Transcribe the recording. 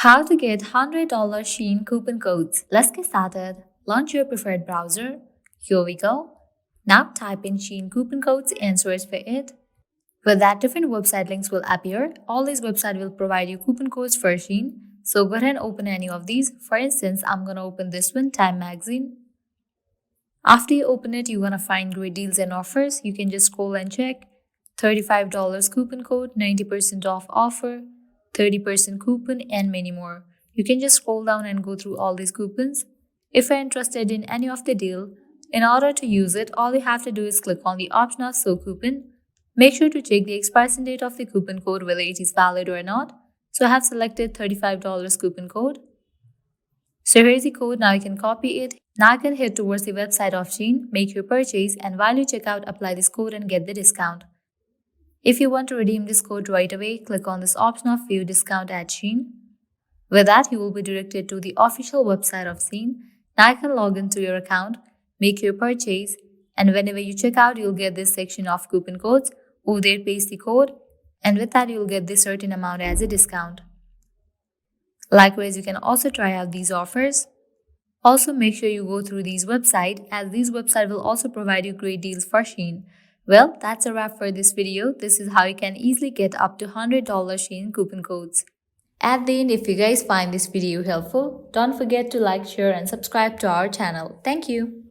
How to get $100 Shein coupon codes. Let's get started. Launch your preferred browser. Here we go. Now type in Shein coupon codes and search for it. With that, different website links will appear. All these websites will provide you coupon codes for Shein. So go ahead and open any of these. For instance, I'm going to open this one, Time Magazine. After you open it, you're going to find great deals and offers. You can just scroll and check. $35 coupon code, 90% off offer, 30% coupon, and many more. You can just scroll down and go through all these coupons. If you're interested in any of the deal, in order to use it, all you have to do is click on the option of Show Coupon. Make sure to check the expiration date of the coupon code, whether it is valid or not. So I have selected $35 coupon code. So here's the code. Now you can copy it. Now you can head towards the website of Shein, make your purchase, and while you check out, apply this code and get the discount. If you want to redeem this code right away, click on this option of View Discount at Shein. With that, you will be directed to the official website of Shein. Now you can log into your account, make your purchase, and whenever you check out, you'll get this section of coupon codes. Over there, paste the code, and with that, you'll get this certain amount as a discount. Likewise, you can also try out these offers. Also, make sure you go through these websites, as these websites will also provide you great deals for Shein. Well, that's a wrap for this video. This is how you can easily get up to $100 Shein coupon codes. At the end, if you guys find this video helpful, don't forget to like, share, and subscribe to our channel. Thank you.